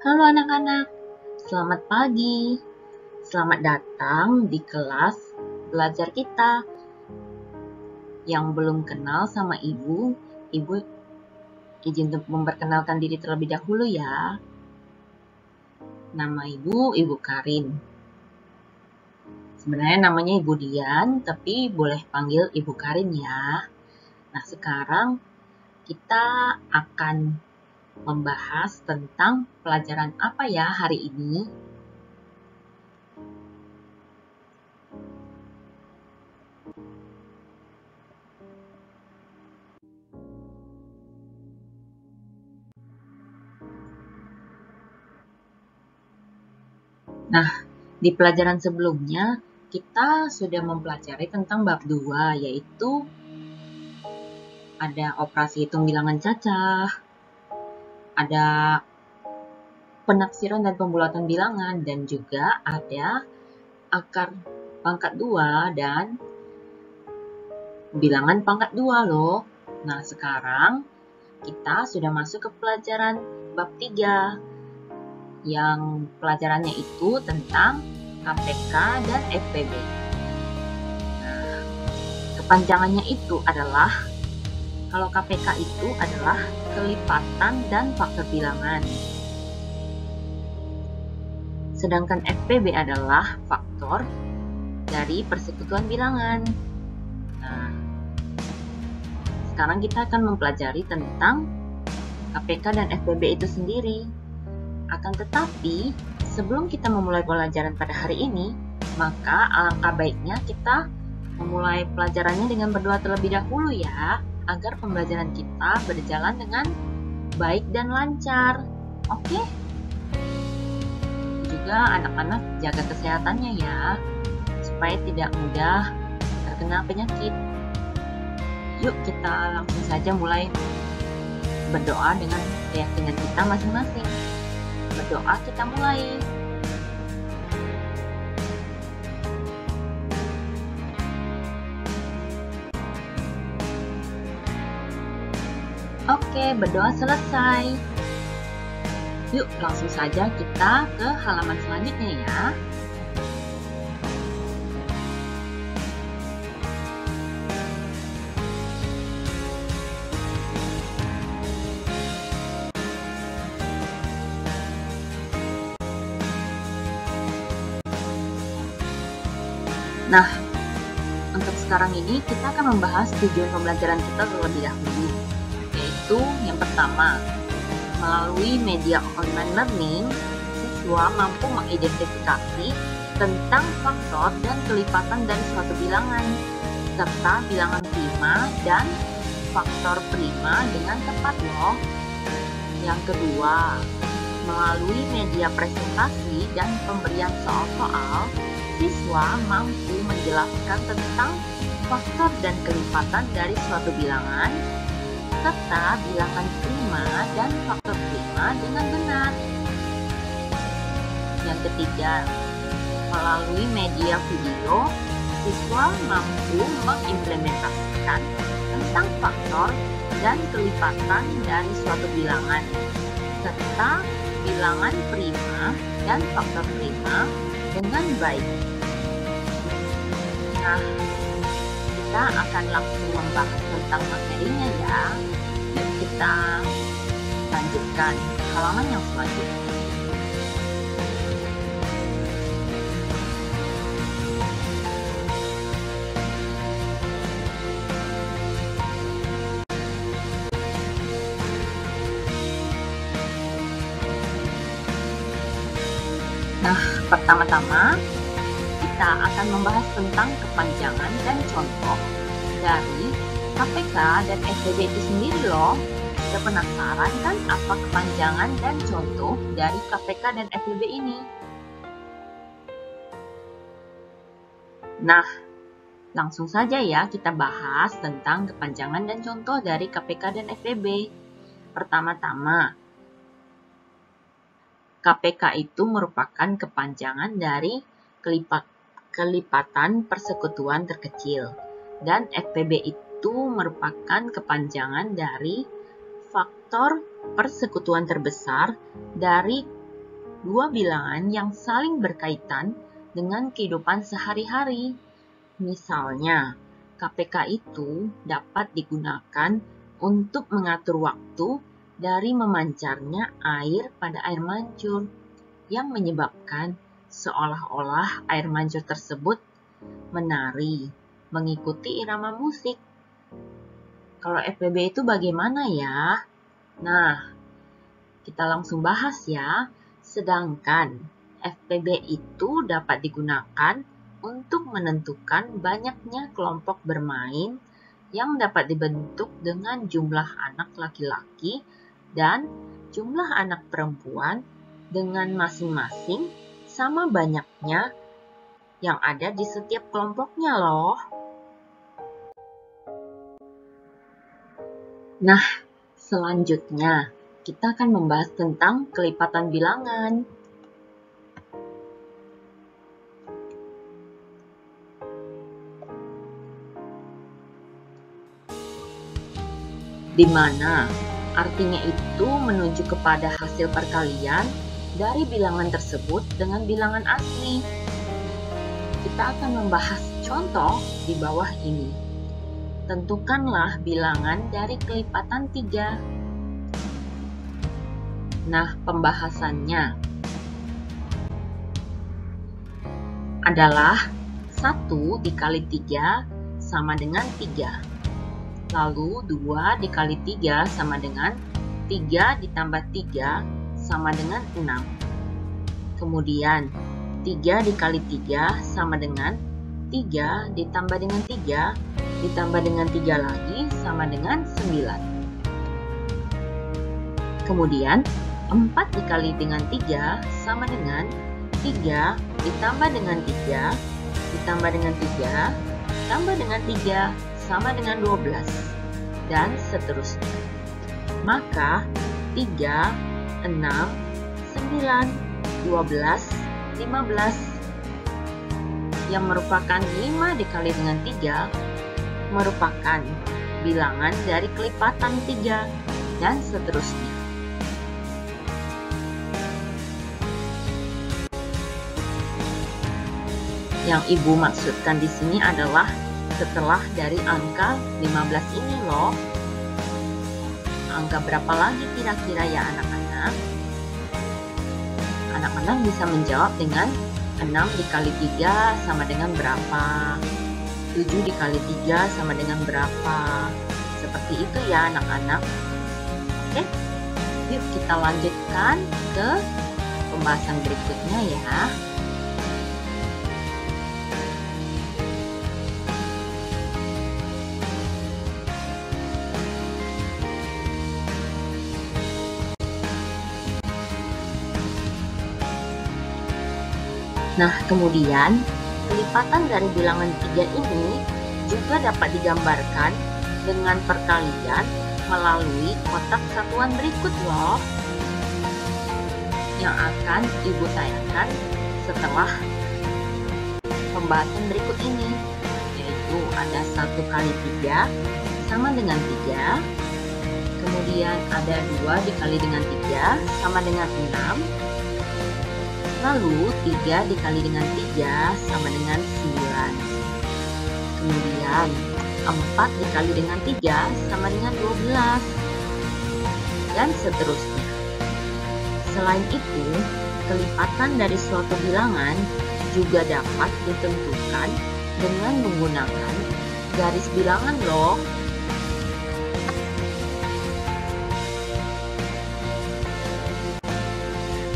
Halo anak-anak, selamat pagi. Selamat datang di kelas belajar kita. Yang belum kenal sama Ibu izin untuk memperkenalkan diri terlebih dahulu ya. Nama Ibu Karin. Sebenarnya namanya Ibu Dian, tapi boleh panggil Ibu Karin ya. Nah, sekarang kita akan membahas tentang pelajaran apa ya hari ini. Nah, di pelajaran sebelumnya kita sudah mempelajari tentang bab 2, yaitu ada operasi hitung bilangan cacah, ada penaksiran dan pembulatan bilangan, dan juga ada akar pangkat 2 dan bilangan pangkat 2 loh. Nah, sekarang kita sudah masuk ke pelajaran bab 3, yang pelajarannya itu tentang KPK dan FPB. Nah, kepanjangannya itu adalah, kalau KPK itu adalah kelipatan dan faktor bilangan. Sedangkan FPB adalah faktor dari persekutuan bilangan. Nah, sekarang kita akan mempelajari tentang KPK dan FPB itu sendiri. Akan tetapi, sebelum kita memulai pelajaran pada hari ini, maka alangkah baiknya kita memulai pelajarannya dengan berdoa terlebih dahulu ya, agar pembelajaran kita berjalan dengan baik dan lancar. Oke? Juga anak-anak jaga kesehatannya ya, supaya tidak mudah terkena penyakit. Yuk kita langsung saja mulai berdoa dengan keyakinan kita masing-masing. Berdoa kita mulai. Oke, berdoa selesai. Yuk langsung saja kita ke halaman selanjutnya ya. Nah, untuk sekarang ini kita akan membahas tujuan pembelajaran kita terlebih dahulu, yaitu yang pertama, melalui media online learning, siswa mampu mengidentifikasi tentang faktor dan kelipatan dari suatu bilangan, serta bilangan prima dan faktor prima dengan tepat loh. Yang kedua, melalui media presentasi dan pemberian soal-soal, siswa mampu menjelaskan tentang faktor dan kelipatan dari suatu bilangan, serta bilangan prima dan faktor prima dengan benar. Yang ketiga, melalui media video, siswa mampu mengimplementasikan tentang faktor dan kelipatan dari suatu bilangan, serta bilangan prima dan faktor prima dengan baik. Nah, kita akan langsung membahas tentang materinya ya. Yuk kita lanjutkan halaman yang selanjutnya. Nah, pertama-tama kita akan membahas tentang kepanjangan dan contoh dari KPK dan FPB itu sendiri loh. Sudah penasaran kan apa kepanjangan dan contoh dari KPK dan FPB ini? Nah, langsung saja ya kita bahas tentang kepanjangan dan contoh dari KPK dan FPB. Pertama-tama, KPK itu merupakan kepanjangan dari kelipatan persekutuan terkecil, dan FPB itu merupakan kepanjangan dari faktor persekutuan terbesar dari dua bilangan yang saling berkaitan dengan kehidupan sehari-hari. Misalnya, KPK itu dapat digunakan untuk mengatur waktu dari memancarnya air pada air mancur yang menyebabkan seolah-olah air mancur tersebut menari, mengikuti irama musik. Kalau FPB itu bagaimana ya? Nah, kita langsung bahas ya. Sedangkan FPB itu dapat digunakan untuk menentukan banyaknya kelompok bermain yang dapat dibentuk dengan jumlah anak laki-laki dan jumlah anak perempuan dengan masing-masing sama banyaknya yang ada di setiap kelompoknya loh. Nah, selanjutnya kita akan membahas tentang kelipatan bilangan. Di mana artinya itu menuju kepada hasil perkalian dari bilangan tersebut dengan bilangan asli. Kita akan membahas contoh di bawah ini. Tentukanlah bilangan dari kelipatan 3. Nah, pembahasannya adalah 1 dikali 3 sama dengan 3. Lalu 2 dikali 3 sama dengan 3 ditambah 3 sama dengan 6. Kemudian 3 dikali 3 sama dengan 3 ditambah dengan 3 ditambah dengan 3 lagi sama dengan 9. Kemudian 4 dikali dengan 3 sama dengan 3 ditambah dengan 3 ditambah dengan 3 ditambah dengan 3 sama dengan 12, dan seterusnya. Maka 3, 6, 9, 12, 15 yang merupakan 5 dikali dengan 3 merupakan bilangan dari kelipatan 3, dan seterusnya. Yang Ibu maksudkan di sini adalah setelah dari angka 15 ini loh. Angka berapa lagi kira-kira ya anak-anak? Anak-anak bisa menjawab dengan 6 dikali 3 sama dengan berapa? 7 dikali 3 sama dengan berapa? Seperti itu ya anak-anak. Oke, yuk kita lanjutkan ke pembahasan berikutnya ya. Nah, kemudian kelipatan dari bilangan 3 ini juga dapat digambarkan dengan perkalian melalui kotak satuan berikut loh, yang akan Ibu tayangkan setelah pembahasan berikut ini, yaitu ada 1 kali 3 sama dengan 3, kemudian ada 2 dikali dengan 3 sama dengan 6, lalu 3 dikali dengan 3 sama dengan 9. Kemudian 4 dikali dengan 3 sama dengan 12. Dan seterusnya. Selain itu, kelipatan dari suatu bilangan juga dapat ditentukan dengan menggunakan garis bilangan loh.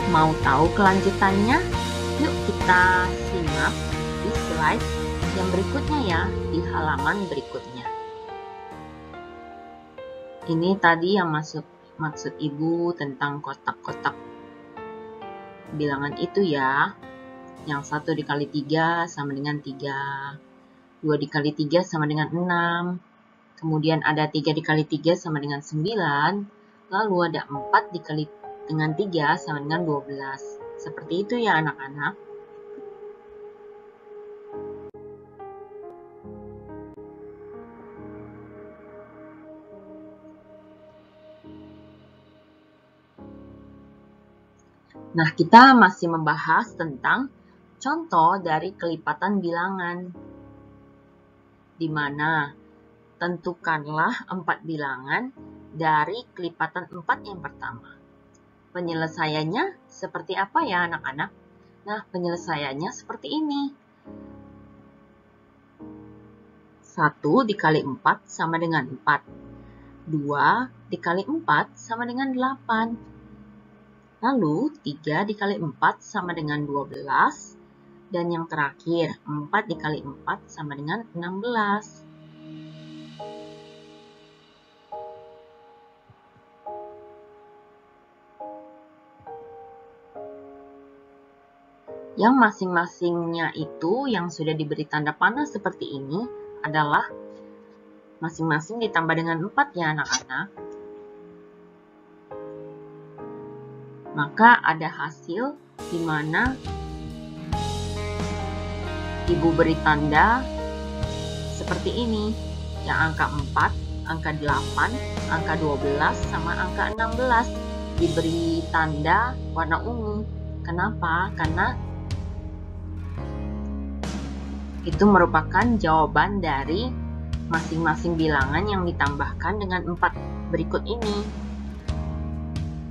Mau tahu kelanjutannya? Yuk kita simak di slide yang berikutnya ya, di halaman berikutnya. Ini tadi yang maksud Ibu tentang kotak-kotak bilangan itu ya. Yang 1 dikali 3 sama dengan 3. 2 dikali 3 sama dengan 6. Kemudian ada 3 dikali 3 sama dengan 9. Lalu ada 4 dikali dengan 3 sama dengan 12. Seperti itu ya anak-anak. Nah, kita masih membahas tentang contoh dari kelipatan bilangan, di mana tentukanlah 4 bilangan dari kelipatan 4 yang pertama. Penyelesaiannya seperti apa ya anak-anak? Nah, penyelesaiannya seperti ini. 1 dikali 4 sama dengan 4. 2 dikali 4 sama dengan 8. Lalu 3 dikali 4 sama dengan 12. Dan yang terakhir 4 dikali 4 sama dengan 16. Yang masing-masingnya itu yang sudah diberi tanda panah seperti ini adalah masing-masing ditambah dengan 4 ya anak-anak. Maka ada hasil di mana Ibu beri tanda seperti ini. Yang angka 4, angka 8, angka 12, sama angka 16 diberi tanda warna ungu. Kenapa? Karena itu merupakan jawaban dari masing-masing bilangan yang ditambahkan dengan 4 berikut ini.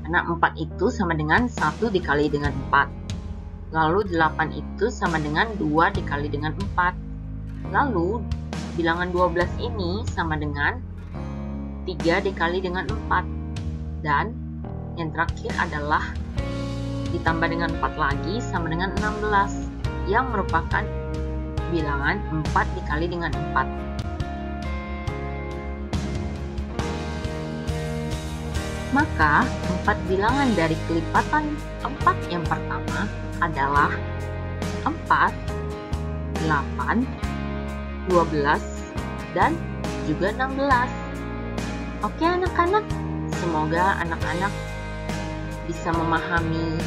Karena 4 itu sama dengan 1 dikali dengan 4. Lalu 8 itu sama dengan 2 dikali dengan 4. Lalu bilangan 12 ini sama dengan 3 dikali dengan 4. Dan yang terakhir adalah ditambah dengan 4 lagi sama dengan 16. Yang merupakan bilangan 4 dikali dengan 4. Maka 4 bilangan dari kelipatan 4 yang pertama adalah 4, 8, 12, dan juga 16. Oke anak-anak, semoga anak-anak bisa memahami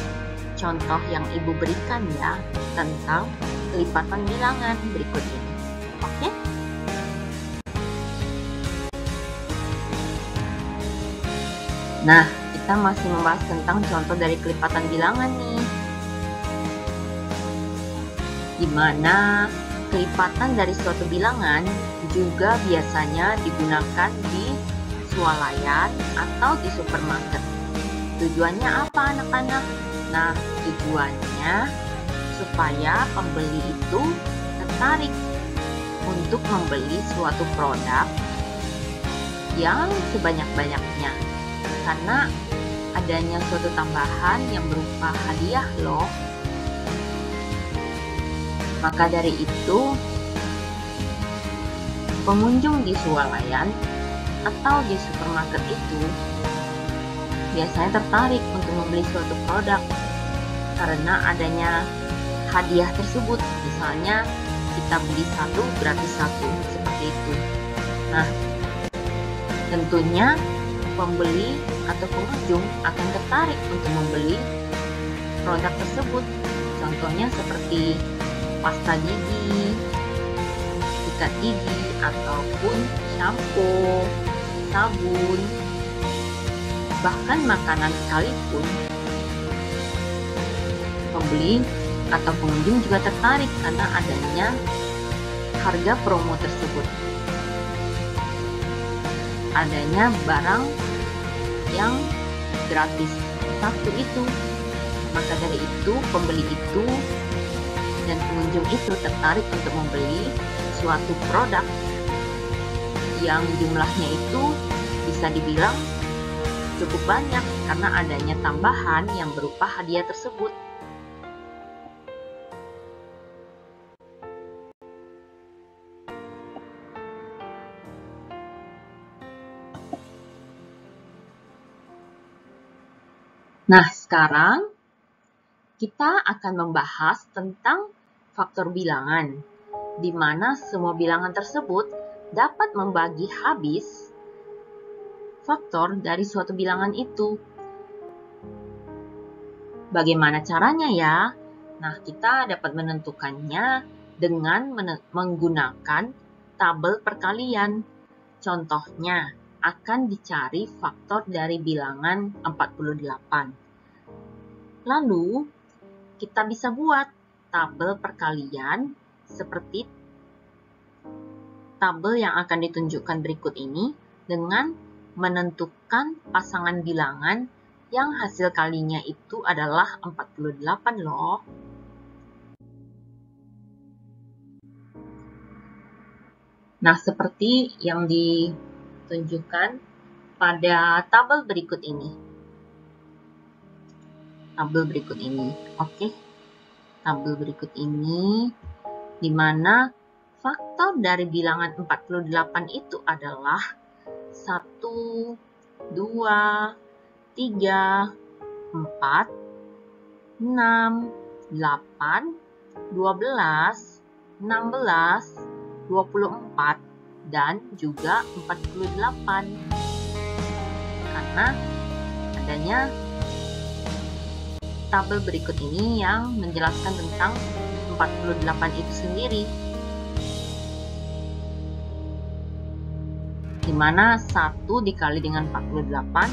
contoh yang Ibu berikan ya tentang kelipatan bilangan berikut ini. Oke? Nah, kita masih membahas tentang contoh dari kelipatan bilangan nih. Di mana kelipatan dari suatu bilangan juga biasanya digunakan di swalayan atau di supermarket. Tujuannya apa anak-anak? Nah, tujuannya supaya pembeli itu tertarik untuk membeli suatu produk yang sebanyak-banyaknya. Karena adanya suatu tambahan yang berupa hadiah loh. Maka dari itu, pengunjung di swalayan atau di supermarket itu biasanya tertarik untuk membeli suatu produk karena adanya hadiah tersebut. Misalnya kita beli 1 gratis 1, seperti itu. Nah, tentunya pembeli atau pengunjung akan tertarik untuk membeli produk tersebut. Contohnya seperti pasta gigi, sikat gigi, ataupun shampoo, sabun, bahkan makanan sekalipun. Pembeli atau pengunjung juga tertarik karena adanya harga promo tersebut. Adanya barang yang gratis satu itu. Maka dari itu, pembeli itu dan pengunjung itu tertarik untuk membeli suatu produk yang jumlahnya itu bisa dibilang cukup banyak karena adanya tambahan yang berupa hadiah tersebut. Nah, sekarang kita akan membahas tentang faktor bilangan, di mana semua bilangan tersebut dapat membagi habis faktor dari suatu bilangan itu. Bagaimana caranya ya? Nah, kita dapat menentukannya dengan menggunakan tabel perkalian. Contohnya, akan dicari faktor dari bilangan 48. Lalu, kita bisa buat tabel perkalian seperti tabel yang akan ditunjukkan berikut ini dengan menentukan pasangan bilangan yang hasil kalinya itu adalah 48 loh. Nah, seperti yang ditunjukkan pada tabel berikut ini. Oke. Tabel berikut ini, di mana faktor dari bilangan 48 itu adalah 1, 2, 3, 4, 6, 8, 12, 16, 24, dan juga 48. Karena adanya tabel berikut ini yang menjelaskan tentang 48 itu sendiri. Di mana 1 dikali dengan 48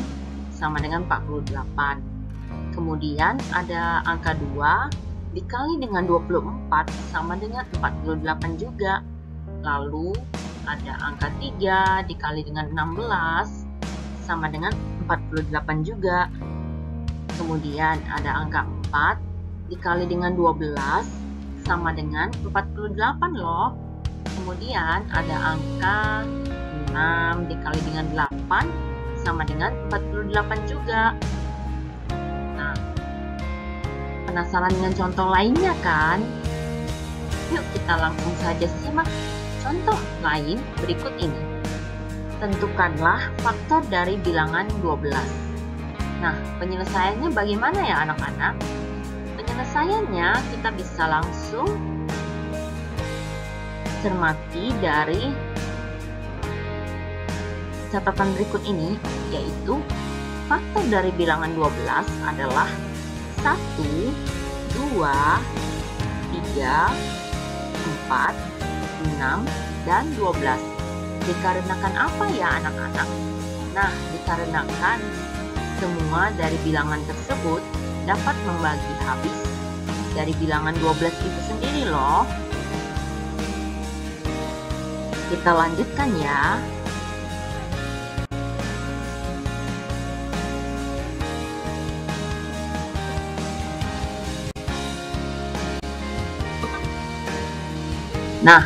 sama dengan 48. Kemudian ada angka 2 dikali dengan 24 sama dengan 48 juga. Lalu ada angka 3 dikali dengan 16 sama dengan 48 juga. Kemudian ada angka 4 dikali dengan 12 sama dengan 48 loh. Kemudian ada angka 6 dikali dengan 8 sama dengan 48 juga. Nah, penasaran dengan contoh lainnya kan? Yuk kita langsung saja simak contoh lain berikut ini. Tentukanlah faktor dari bilangan 12. Nah, penyelesaiannya bagaimana ya anak-anak? Penyelesaiannya kita bisa langsung cermati dari catatan berikut ini, yaitu faktor dari bilangan 12 adalah 1, 2, 3, 4, 6, dan 12. Dikarenakan apa ya anak-anak? Nah, dikarenakan semua dari bilangan tersebut dapat membagi habis dari bilangan 12 itu sendiri loh. Kita lanjutkan ya. Nah,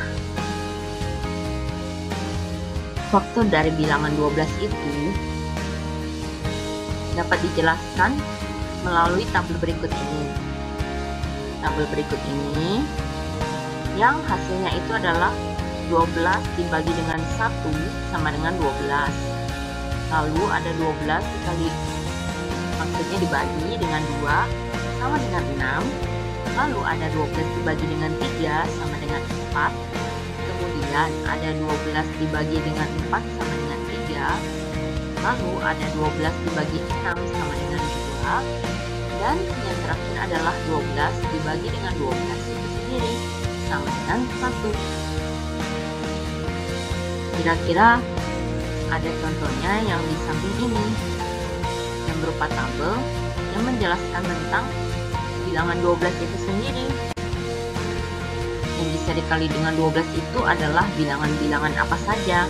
faktor dari bilangan 12 itu dapat dijelaskan melalui tabel berikut ini. Tabel berikut ini yang hasilnya itu adalah 12 dibagi dengan 1 sama dengan 12. Lalu ada 12 dikali, maksudnya dibagi dengan 2 sama dengan 6. Lalu ada 12 dibagi dengan 3 sama dengan 4. Kemudian ada 12 dibagi dengan 4 sama dengan 3. Lalu ada 12 dibagi 6 sama dengan 2. Dan yang terakhir adalah 12 dibagi dengan 12 itu sendiri sama dengan 1. Kira-kira ada contohnya yang di samping ini, yang berupa tabel yang menjelaskan tentang bilangan 12 itu sendiri. Yang bisa dikali dengan 12 itu adalah bilangan-bilangan apa saja.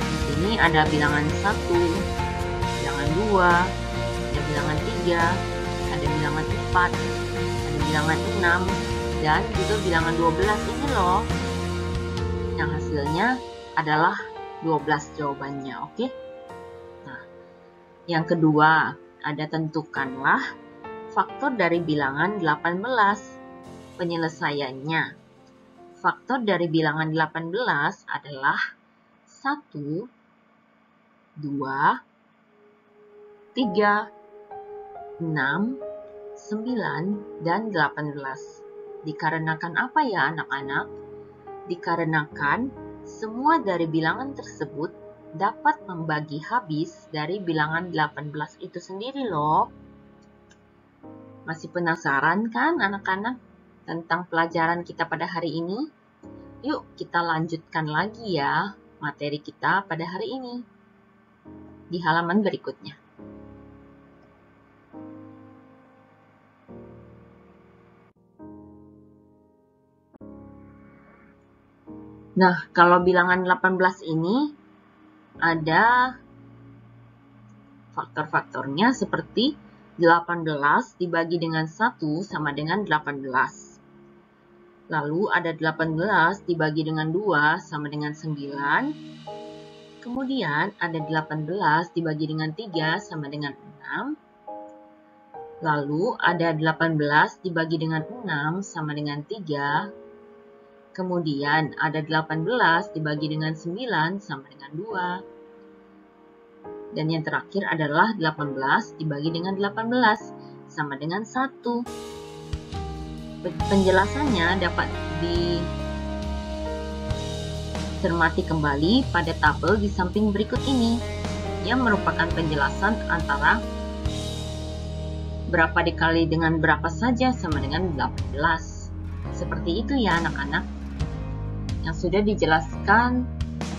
Di sini ada bilangan 1, bilangan 2, ada bilangan 3, ada bilangan 4, ada bilangan 6, dan juga bilangan 12 ini loh. Yang hasilnya adalah 12 jawabannya, oke? Nah, yang kedua, ada tentukanlah faktor dari bilangan 18. Penyelesaiannya, faktor dari bilangan 18 adalah 1, 2, 3, 6, 9, dan 18. Dikarenakan apa ya anak-anak? Dikarenakan semua dari bilangan tersebut dapat membagi habis dari bilangan 18 itu sendiri loh. Masih penasaran kan anak-anak tentang pelajaran kita pada hari ini? Yuk kita lanjutkan lagi ya materi kita pada hari ini di halaman berikutnya. Nah, kalau bilangan 18 ini ada faktor-faktornya seperti 18 dibagi dengan 1 sama dengan 18. Lalu ada 18 dibagi dengan 2 sama dengan 9. Kemudian ada 18 dibagi dengan 3 sama dengan 6. Lalu ada 18 dibagi dengan 6 sama dengan 3. Kemudian ada 18 dibagi dengan 9 sama dengan 2. Dan yang terakhir adalah 18 dibagi dengan 18 sama dengan 1. Penjelasannya dapat dicermati kembali pada tabel di samping berikut ini, yang merupakan penjelasan antara berapa dikali dengan berapa saja sama dengan 18. Seperti itu ya anak-anak, yang sudah dijelaskan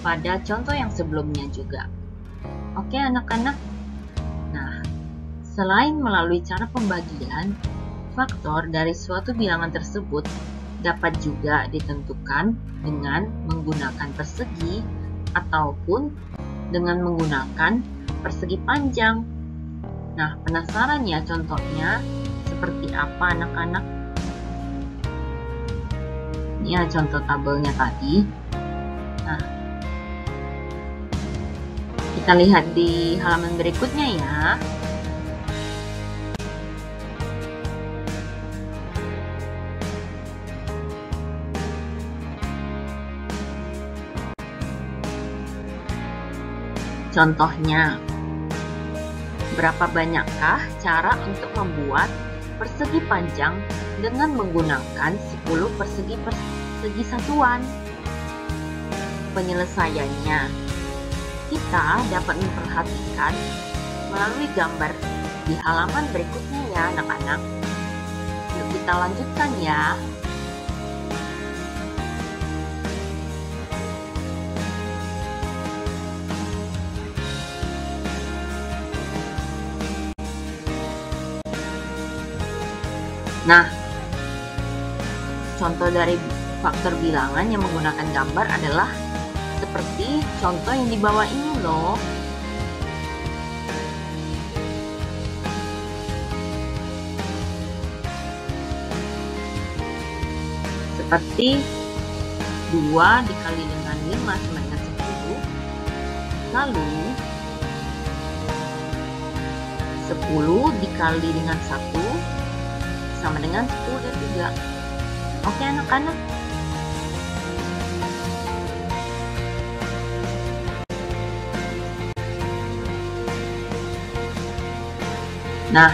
pada contoh yang sebelumnya juga. Oke anak-anak. Nah, selain melalui cara pembagian, faktor dari suatu bilangan tersebut dapat juga ditentukan dengan menggunakan persegi ataupun dengan menggunakan persegi panjang. Nah, penasaran ya contohnya seperti apa anak-anak? Ini ya contoh tabelnya tadi. Nah, kita lihat di halaman berikutnya ya. Contohnya, berapa banyakkah cara untuk membuat persegi panjang dengan menggunakan 10 persegi satuan? Penyelesaiannya, kita dapat memperhatikan melalui gambar di halaman berikutnya ya anak-anak. Yuk kita lanjutkan ya. Nah, contoh dari faktor bilangan yang menggunakan gambar adalah seperti contoh yang di bawah ini loh. Seperti 2 dikali dengan 5 sama dengan 10. Lalu 10 dikali dengan 1 sama dengan 10 juga. Oke anak-anak. Nah,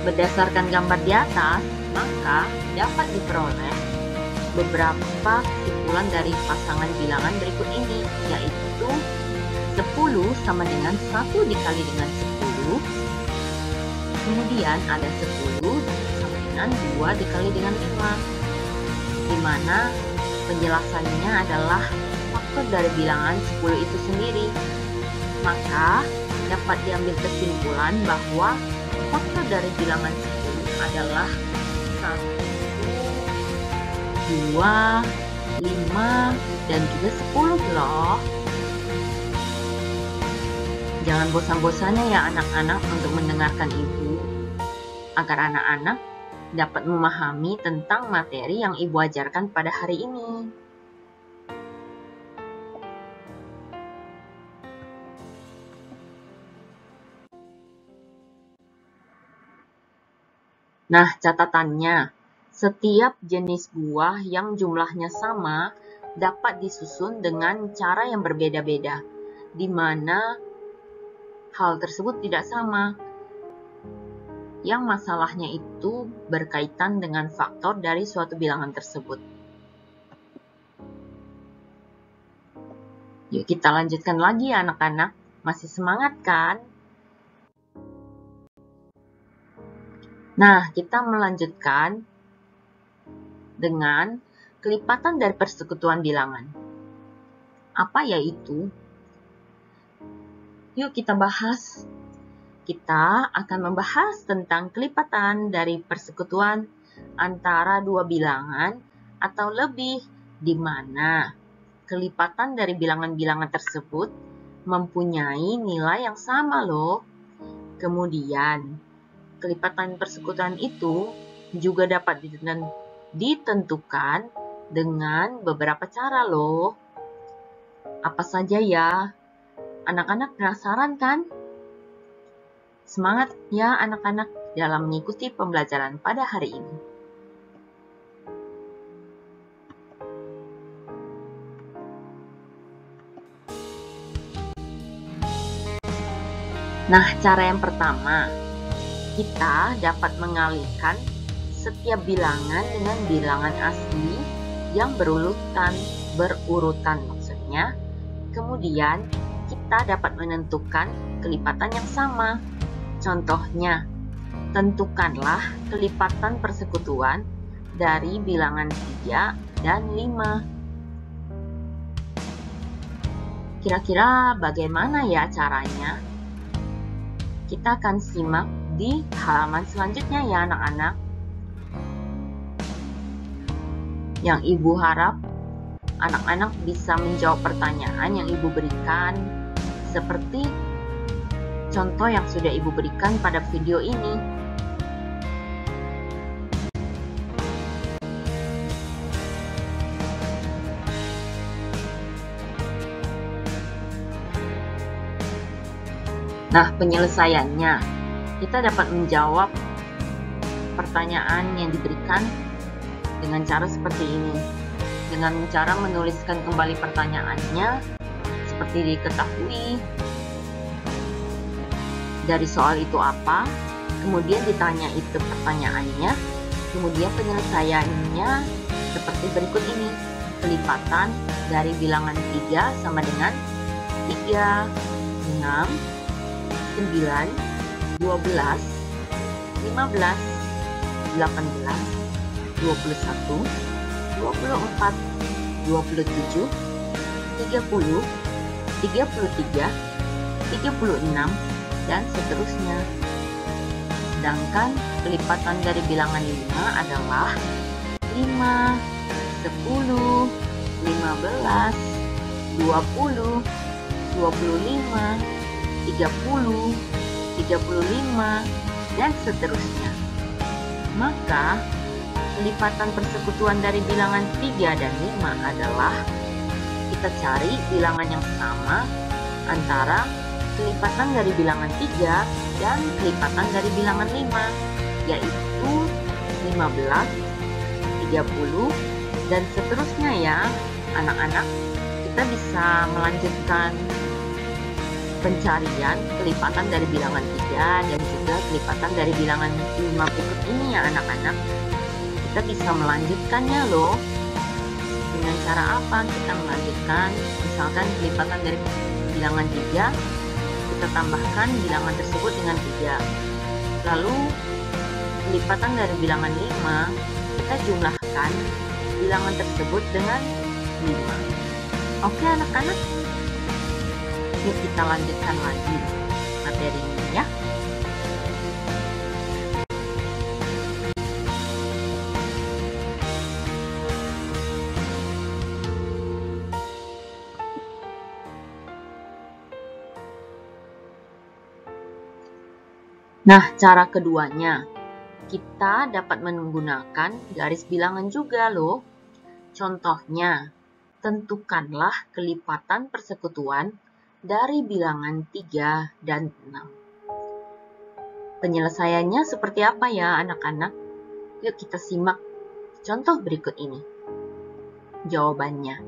berdasarkan gambar di atas, maka dapat diperoleh beberapa kesimpulan dari pasangan bilangan berikut ini, yaitu 10 sama dengan 1 dikali dengan 10. Kemudian ada 10 sama dengan 2 dikali dengan 5, di mana penjelasannya adalah faktor dari bilangan 10 itu sendiri. Maka dapat diambil kesimpulan bahwa faktor dari bilangan 10 adalah 1, 2, 5, dan juga 10 loh. Jangan bosan-bosannya ya anak-anak untuk mendengarkan ibu, agar anak-anak dapat memahami tentang materi yang ibu ajarkan pada hari ini. Nah, catatannya, setiap jenis buah yang jumlahnya sama dapat disusun dengan cara yang berbeda-beda, di mana hal tersebut tidak sama. Yang masalahnya itu berkaitan dengan faktor dari suatu bilangan tersebut. Yuk kita lanjutkan lagi ya anak-anak. Masih semangat kan? Nah, kita melanjutkan dengan kelipatan dari persekutuan bilangan. Apa ya itu? Yuk kita bahas. Kita akan membahas tentang kelipatan dari persekutuan antara dua bilangan atau lebih, di mana kelipatan dari bilangan-bilangan tersebut mempunyai nilai yang sama loh. Kemudian, kelipatan persekutuan itu juga dapat ditentukan dengan beberapa cara loh. Apa saja ya? Anak-anak penasaran kan? Semangat ya anak-anak dalam mengikuti pembelajaran pada hari ini. Nah, cara yang pertama, kita dapat mengalihkan setiap bilangan dengan bilangan asli yang berurutan maksudnya. Kemudian, kita dapat menentukan kelipatan yang sama. Contohnya, tentukanlah kelipatan persekutuan dari bilangan 3 dan 5. Kira-kira bagaimana ya caranya? Kita akan simak di halaman selanjutnya ya anak-anak. Yang Ibu harap anak-anak bisa menjawab pertanyaan yang Ibu berikan seperti contoh yang sudah Ibu berikan pada video ini. Nah, penyelesaiannya, kita dapat menjawab pertanyaan yang diberikan dengan cara seperti ini. Dengan cara menuliskan kembali pertanyaannya, seperti diketahui dari soal itu apa, kemudian ditanya itu pertanyaannya, kemudian penyelesaiannya seperti berikut ini. Kelipatan dari bilangan 3 sama dengan 3, 6, 9, 12, 15, 18, 21, 24, 27, 30, 33, 36, dan seterusnya. Sedangkan kelipatan dari bilangan 5 adalah 5, 10, 15, 20, 25, 30, 35, dan seterusnya. Maka, kelipatan persekutuan dari bilangan 3 dan 5 adalah kita cari bilangan yang sama antara kelipatan dari bilangan 3 dan kelipatan dari bilangan 5, yaitu 15, 30, dan seterusnya ya anak-anak. Kita bisa melanjutkan pencarian kelipatan dari bilangan 3 dan juga kelipatan dari bilangan 5 berikut ini ya anak-anak. Kita bisa melanjutkannya loh. Dengan cara apa kita melanjutkan? Misalkan kelipatan dari bilangan 3, kita tambahkan bilangan tersebut dengan 3. Lalu kelipatan dari bilangan 5, kita jumlahkan bilangan tersebut dengan 5. Oke anak-anak? Yuk kita lanjutkan lagi materinya ya. Nah, cara keduanya, kita dapat menggunakan garis bilangan juga loh. Contohnya, tentukanlah kelipatan persekutuan dari bilangan 3 dan 6. Penyelesaiannya seperti apa ya anak-anak? Yuk kita simak contoh berikut ini. Jawabannya.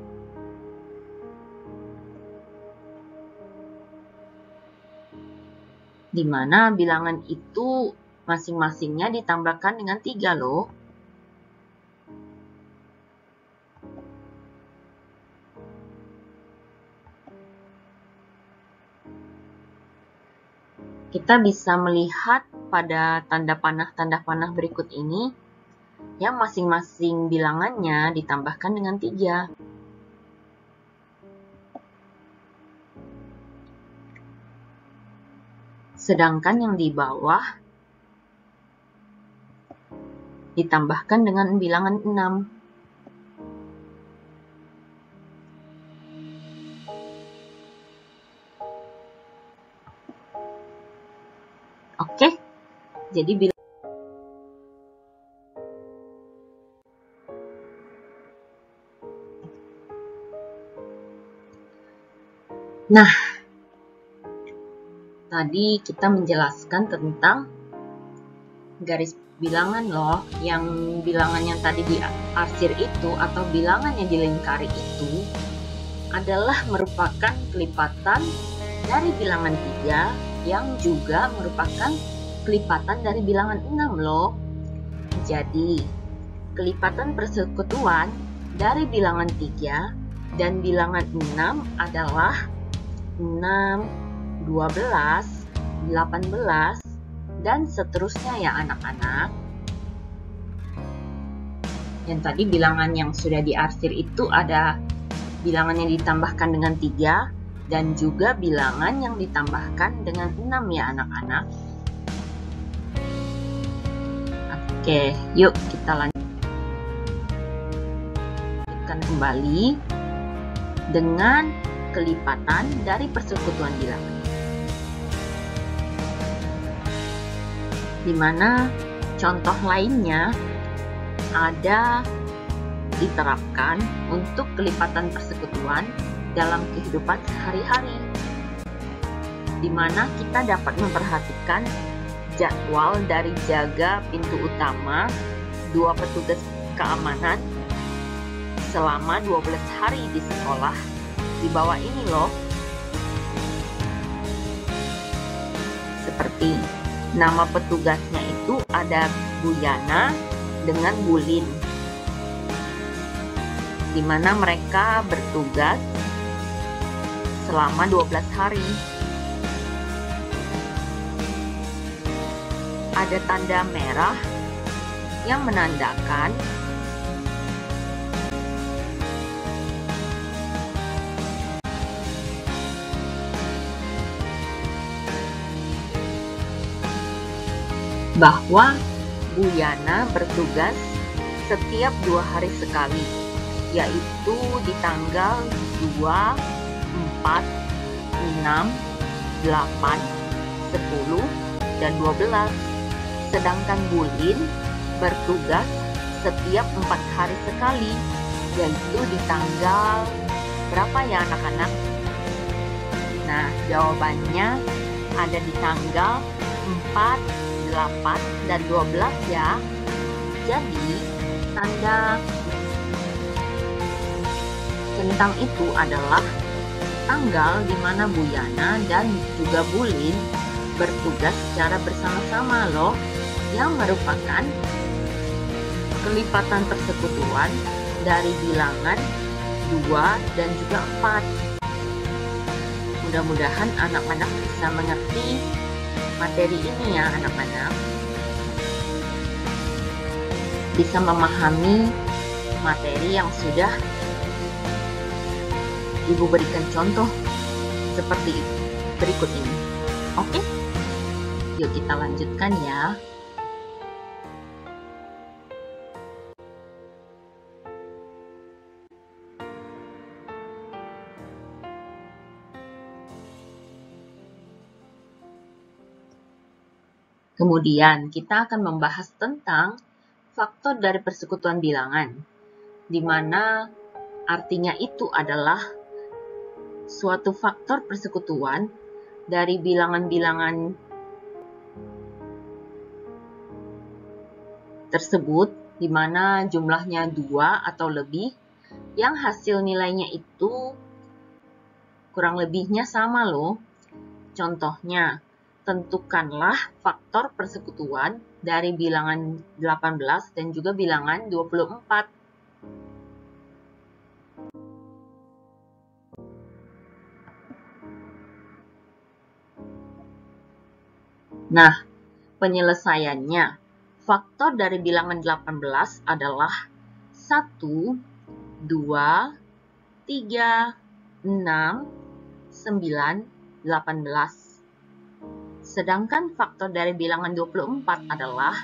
Di mana bilangan itu masing-masingnya ditambahkan dengan 3 loh. Kita bisa melihat pada tanda panah berikut ini yang masing-masing bilangannya ditambahkan dengan 3. Sedangkan yang di bawah ditambahkan dengan bilangan 6. Oke, jadi nah, tadi kita menjelaskan tentang garis bilangan loh, yang bilangan yang tadi diarsir itu atau bilangan yang dilingkari itu adalah merupakan kelipatan dari bilangan 3 yang juga merupakan kelipatan dari bilangan 6 loh. Jadi, kelipatan persekutuan dari bilangan 3 dan bilangan 6 adalah 6, 12, 18, dan seterusnya ya anak-anak. Yang tadi bilangan yang sudah diarsir itu ada bilangan yang ditambahkan dengan 3 dan juga bilangan yang ditambahkan dengan 6 ya anak-anak. Oke, yuk kita lanjutkan kembali dengan kelipatan dari persekutuan bilangan. Di mana contoh lainnya ada diterapkan untuk kelipatan persekutuan dalam kehidupan sehari-hari, di mana kita dapat memperhatikan jadwal dari jaga pintu utama 2 petugas keamanan selama 12 hari di sekolah di bawah ini loh. Seperti nama petugasnya itu ada Bu Yana dengan Bu Lin, di mana mereka bertugas selama 12 hari. Ada tanda merah yang menandakan bahwa Bu Yana bertugas setiap 2 hari sekali, yaitu di tanggal 2, 4, 6, 8, 10, dan 12. Sedangkan Bu Lin bertugas setiap 4 hari sekali, yaitu di tanggal berapa ya anak-anak? Nah, jawabannya ada di tanggal 4, 8, dan 12 ya. Jadi, tanda centang itu adalah tanggal di mana Bu Yana dan juga Bu Lin bertugas secara bersama-sama loh, yang merupakan kelipatan persekutuan dari bilangan 2 dan juga 4. Mudah-mudahan anak-anak bisa mengerti materi ini ya anak-anak. Bisa memahami materi yang sudah Ibu berikan contoh seperti berikut ini. Oke? Yuk kita lanjutkan ya. Kemudian kita akan membahas tentang faktor dari persekutuan bilangan, di mana artinya itu adalah suatu faktor persekutuan dari bilangan-bilangan tersebut, di mana jumlahnya 2 atau lebih, yang hasil nilainya itu kurang lebihnya sama loh. Contohnya, tentukanlah faktor persekutuan dari bilangan 18 dan juga bilangan 24. Nah, penyelesaiannya, faktor dari bilangan 18 adalah 1, 2, 3, 6, 9, 18. Sedangkan faktor dari bilangan 24 adalah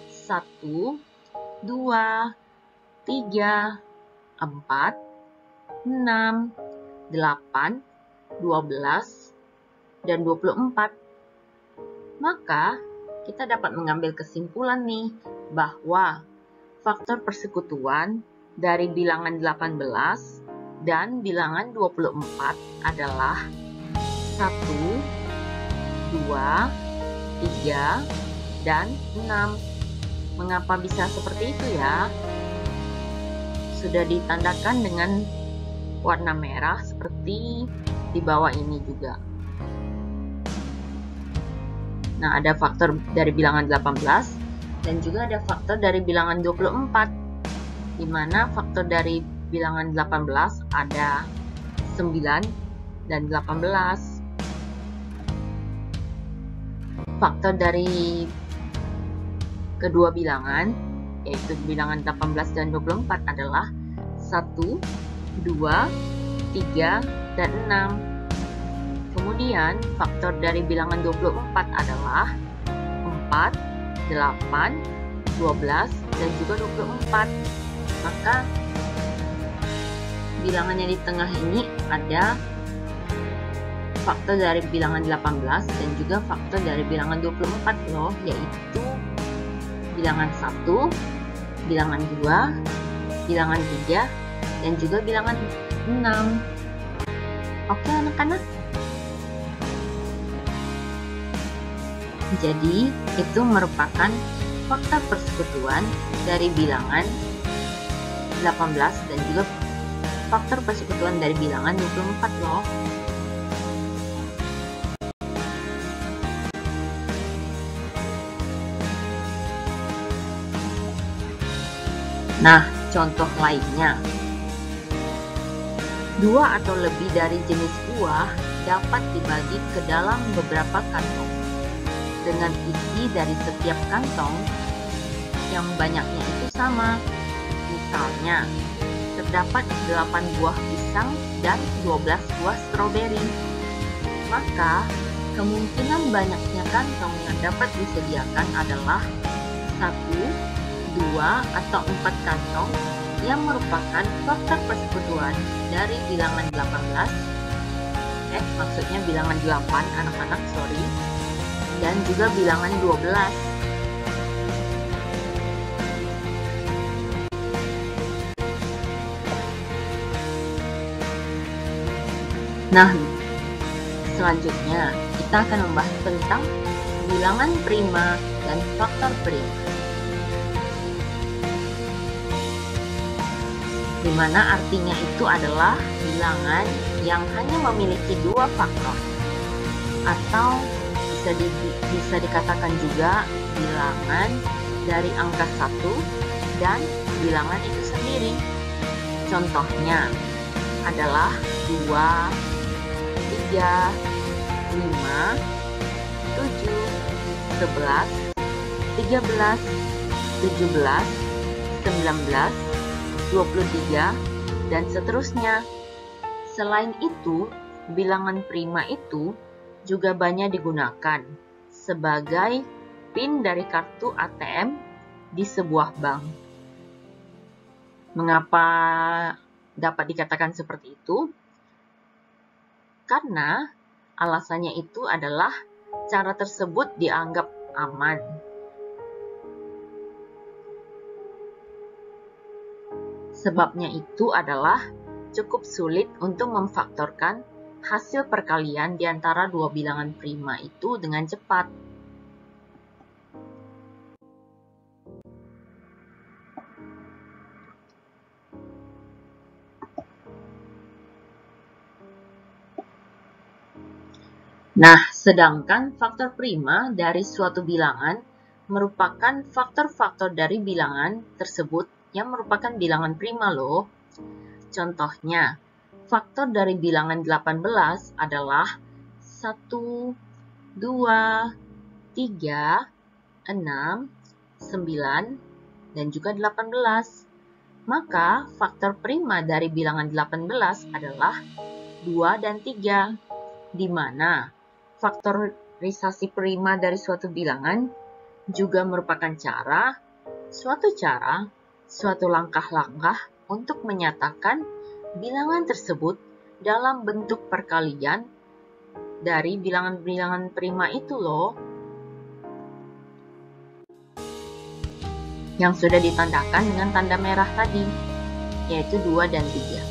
1, 2, 3, 4, 6, 8, 12, dan 24. Maka, kita dapat mengambil kesimpulan nih bahwa faktor persekutuan dari bilangan 18 dan bilangan 24 adalah 1, 2, 3, dan 6. Mengapa bisa seperti itu ya? Sudah ditandakan dengan warna merah seperti di bawah ini juga. Nah, ada faktor dari bilangan 18 dan juga ada faktor dari bilangan 24, di mana faktor dari bilangan 18 ada 9 dan 18. Faktor dari kedua bilangan, yaitu bilangan 18 dan 24 adalah 1, 2, 3, dan 6. Kemudian, faktor dari bilangan 24 adalah 4, 8, 12, dan juga 24. Maka, bilangan yang di tengah ini ada faktor dari bilangan 18 dan juga faktor dari bilangan 24 loh, yaitu bilangan 1, bilangan 2, bilangan 3, dan juga bilangan 6. Oke anak-anak? Jadi, itu merupakan faktor persekutuan dari bilangan 18 dan juga faktor persekutuan dari bilangan 24 loh. Nah, contoh lainnya. 2 atau lebih dari jenis buah dapat dibagi ke dalam beberapa kantong. Dengan isi dari setiap kantong yang banyaknya itu sama. Misalnya, terdapat 8 buah pisang dan 12 buah stroberi. Maka, kemungkinan banyaknya kantong yang dapat disediakan adalah 1, 2, atau 4 kantong yang merupakan faktor persekutuan dari bilangan 18. Maksudnya bilangan 8 anak-anak, sorry. Dan juga bilangan 12. Nah, selanjutnya kita akan membahas tentang bilangan prima dan faktor prima. Di mana artinya itu adalah bilangan yang hanya memiliki 2 faktor, atau bisa dikatakan juga bilangan dari angka 1 dan bilangan itu sendiri. Contohnya adalah 2, 3, 5, 7, 11, 13, 17, 19, 23, dan seterusnya. Selain itu, bilangan prima itu juga banyak digunakan sebagai PIN dari kartu ATM di sebuah bank. Mengapa dapat dikatakan seperti itu? Karena alasannya itu adalah cara tersebut dianggap aman. Sebabnya itu adalah cukup sulit untuk memfaktorkan hasil perkalian di antara 2 bilangan prima itu dengan cepat. Nah, sedangkan faktor prima dari suatu bilangan merupakan faktor-faktor dari bilangan tersebut yang merupakan bilangan prima loh. Contohnya, faktor dari bilangan 18 adalah 1, 2, 3, 6, 9, dan juga 18. Maka, faktor prima dari bilangan 18 adalah 2 dan 3, di mana faktorisasi prima dari suatu bilangan juga merupakan suatu langkah-langkah untuk menyatakan bilangan tersebut dalam bentuk perkalian dari bilangan-bilangan prima itu loh. yang sudah ditandakan dengan tanda merah tadi, yaitu 2 dan 3.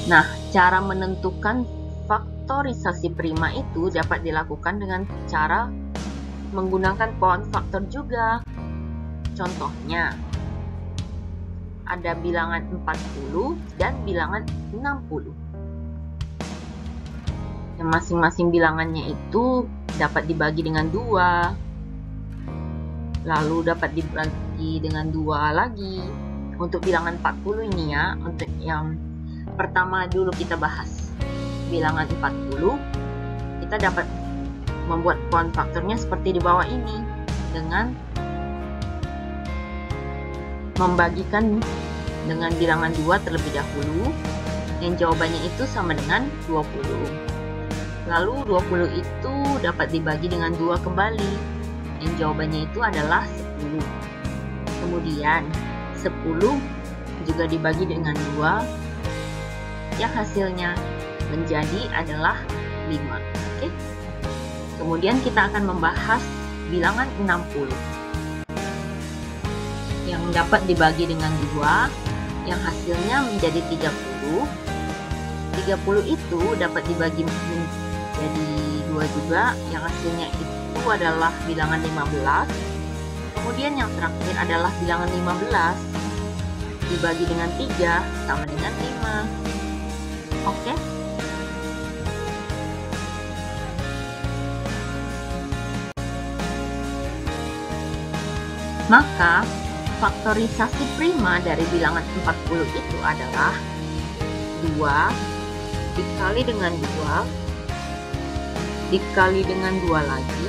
Nah, cara menentukan faktorisasi prima itu dapat dilakukan dengan cara menggunakan pohon faktor juga. Contohnya, ada bilangan 40 dan bilangan 60. Yang masing-masing bilangannya itu dapat dibagi dengan 2, lalu dapat dibagi dengan 2 lagi. Untuk bilangan 40 ini ya, untuk yang pertama dulu kita bahas. Bilangan 40, kita dapat membuat pohon faktornya seperti di bawah ini, dengan membagikan dengan bilangan 2 terlebih dahulu, yang jawabannya itu sama dengan 20. Lalu 20 itu dapat dibagi dengan 2 kembali, yang jawabannya itu adalah 10. Kemudian 10 juga dibagi dengan 2, yang hasilnya menjadi adalah 5. Oke. Kemudian kita akan membahas bilangan 60 yang dapat dibagi dengan 2, yang hasilnya menjadi 30. 30 itu dapat dibagi menjadi 2 juga, yang hasilnya itu adalah bilangan 15. Kemudian yang terakhir adalah bilangan 15 dibagi dengan 3 sama dengan 5. Oke. Maka faktorisasi prima dari bilangan 40 itu adalah 2 dikali dengan 2 dikali dengan 2 lagi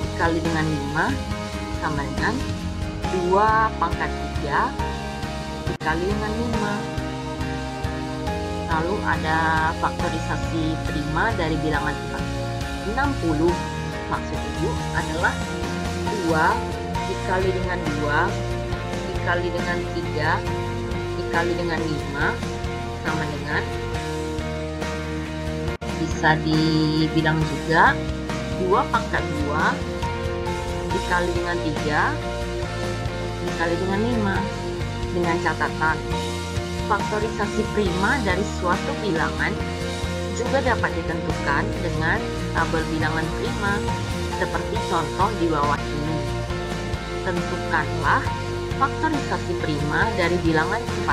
dikali dengan 5 sama dengan 2 pangkat 3 dikali dengan 5. Lalu ada faktorisasi prima dari bilangan 60. Maksud Ibu adalah 2 dikali dengan 2 dikali dengan 3 dikali dengan 5 sama dengan, bisa dibilang juga 2 pangkat 2 dikali dengan 3 dikali dengan 5. Dengan catatan, faktorisasi prima dari suatu bilangan juga dapat ditentukan dengan tabel bilangan prima seperti contoh di bawah ini. Tentukanlah faktorisasi prima dari bilangan 40.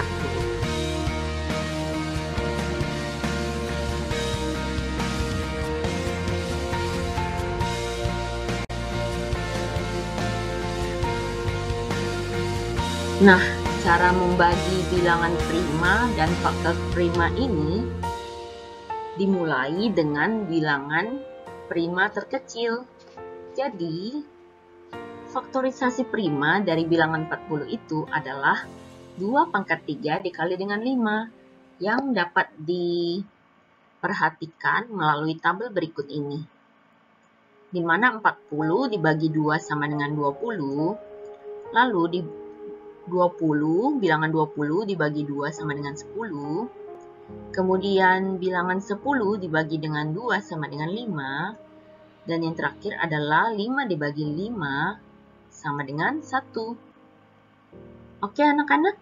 Nah, cara membagi bilangan prima dan faktor prima ini dimulai dengan bilangan prima terkecil. Jadi, faktorisasi prima dari bilangan 40 itu adalah 2 pangkat 3 dikali dengan 5, yang dapat diperhatikan melalui tabel berikut ini. Di mana 40 dibagi 2 sama dengan 20, lalu di 20, bilangan 20 dibagi 2 sama dengan 10, kemudian bilangan 10 dibagi dengan 2 sama dengan 5, dan yang terakhir adalah 5 dibagi 5 sama dengan 1. Oke anak-anak,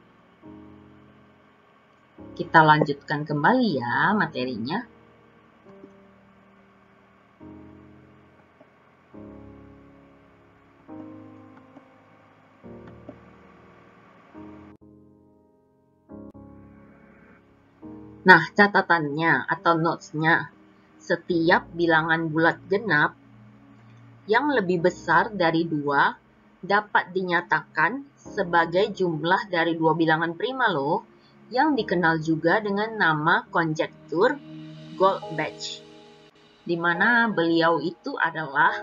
kita lanjutkan kembali ya materinya. Nah, catatannya atau notes-nya, setiap bilangan bulat genap yang lebih besar dari 2 dapat dinyatakan sebagai jumlah dari 2 bilangan prima loh, yang dikenal juga dengan nama konjektur Goldbach, di mana beliau itu adalah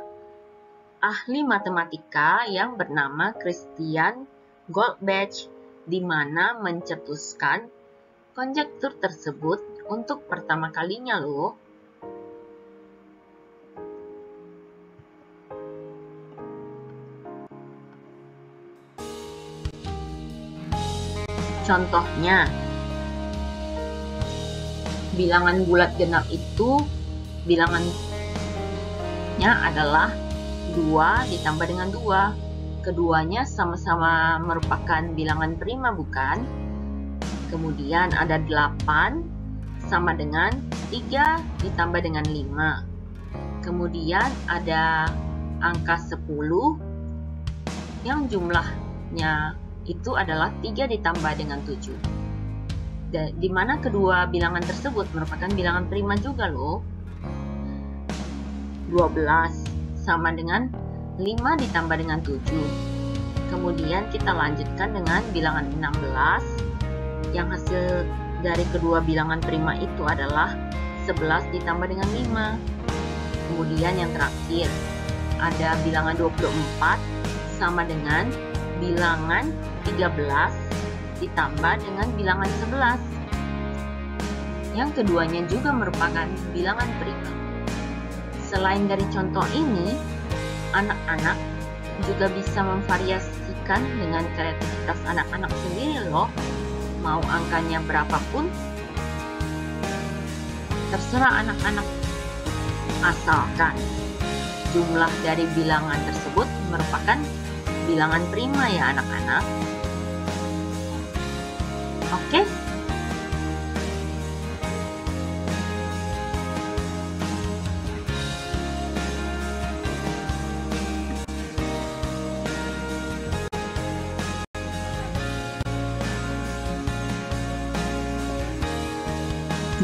ahli matematika yang bernama Christian Goldbach, di mana mencetuskan konjektur tersebut untuk pertama kalinya loh. Contohnya, bilangan bulat genap itu bilangan selanjutnya adalah 2 ditambah dengan 2. Keduanya sama-sama merupakan bilangan prima, bukan? Kemudian ada 8 sama dengan 3 ditambah dengan 5. Kemudian ada angka 10 yang jumlahnya itu adalah 3 ditambah dengan 7. Di mana kedua bilangan tersebut merupakan bilangan prima juga loh. 12 sama dengan 5 ditambah dengan 7. Kemudian kita lanjutkan dengan bilangan 16 yang hasil dari kedua bilangan prima itu adalah 11 ditambah dengan 5. Kemudian yang terakhir ada bilangan 24 sama dengan bilangan 13 ditambah dengan bilangan 11. Yang keduanya juga merupakan bilangan prima. Selain dari contoh ini, anak-anak juga bisa memvariasikan dengan kreativitas anak-anak sendiri loh. Mau angkanya berapapun, terserah anak-anak. Asalkan jumlah dari bilangan tersebut merupakan bilangan prima ya anak-anak. Oke?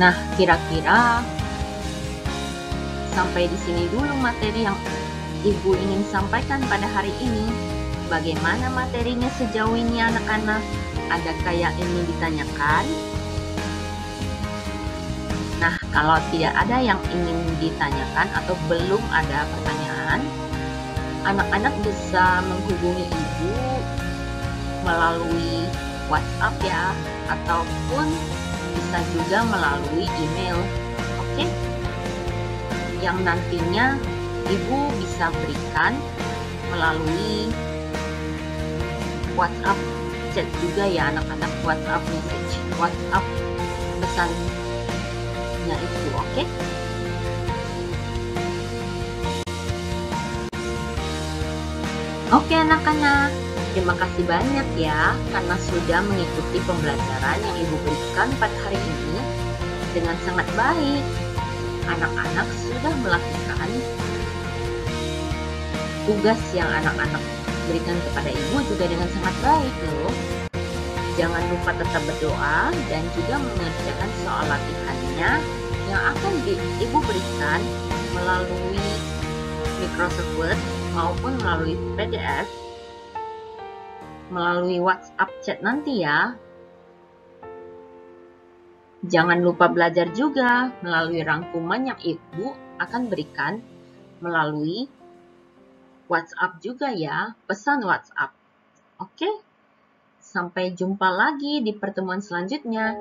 Nah, kira-kira sampai di sini dulu materi yang Ibu ingin sampaikan pada hari ini. Bagaimana materinya sejauh ini anak-anak? Adakah yang ingin ditanyakan? Nah, kalau tidak ada yang ingin ditanyakan atau belum ada pertanyaan, anak-anak bisa menghubungi Ibu melalui WhatsApp ya, ataupun bisa juga melalui email. Oke? Yang nantinya Ibu bisa berikan melalui WhatsApp chat juga ya anak-anak, WhatsApp message, WhatsApp pesannya itu, oke? Oke anak-anak, terima kasih banyak ya karena sudah mengikuti pembelajaran yang Ibu berikan pada hari ini dengan sangat baik. Anak-anak sudah melakukan tugas yang anak-anak berikan kepada Ibu juga dengan sangat baik loh. Jangan lupa tetap berdoa dan juga mengerjakan soal latihannya yang akan Ibu berikan melalui Microsoft Word maupun melalui PDF, melalui WhatsApp chat nanti ya. Jangan lupa belajar juga melalui rangkuman yang Ibu akan berikan melalui WhatsApp juga ya, pesan WhatsApp. Oke? Sampai jumpa lagi di pertemuan selanjutnya.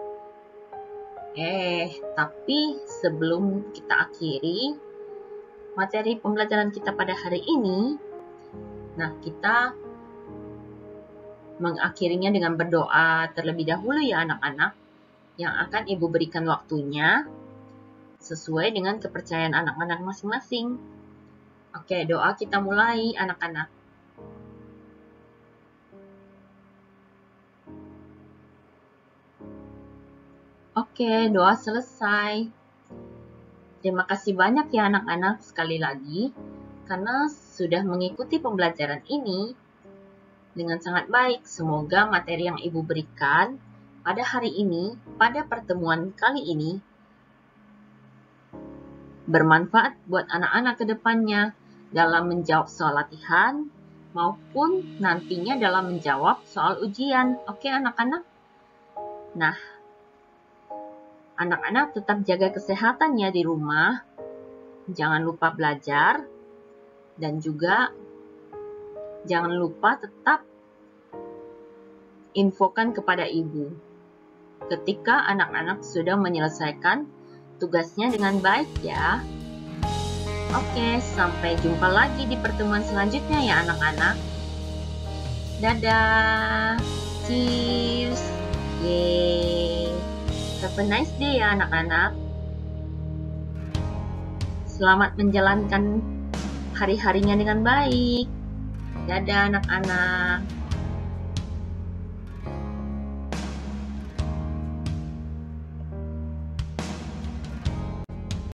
Tapi sebelum kita akhiri materi pembelajaran kita pada hari ini, nah kita mengakhirinya dengan berdoa terlebih dahulu ya anak-anak, yang akan Ibu berikan waktunya sesuai dengan kepercayaan anak-anak masing-masing. Oke, doa kita mulai anak-anak. Oke, doa selesai. Terima kasih banyak ya anak-anak sekali lagi karena sudah mengikuti pembelajaran ini dengan sangat baik. Semoga materi yang Ibu berikan pada hari ini, pada pertemuan kali ini, bermanfaat buat anak-anak ke depannya dalam menjawab soal latihan maupun nantinya dalam menjawab soal ujian. Oke anak-anak? Nah, anak-anak tetap jaga kesehatan ya di rumah. Jangan lupa belajar dan juga jangan lupa tetap infokan kepada Ibu ketika anak-anak sudah menyelesaikan tugasnya dengan baik ya. Oke, sampai jumpa lagi di pertemuan selanjutnya ya anak-anak. Dadah. Cheers. Yeay. Have a nice day ya anak-anak. Selamat menjalankan hari-harinya dengan baik. Dadah anak-anak.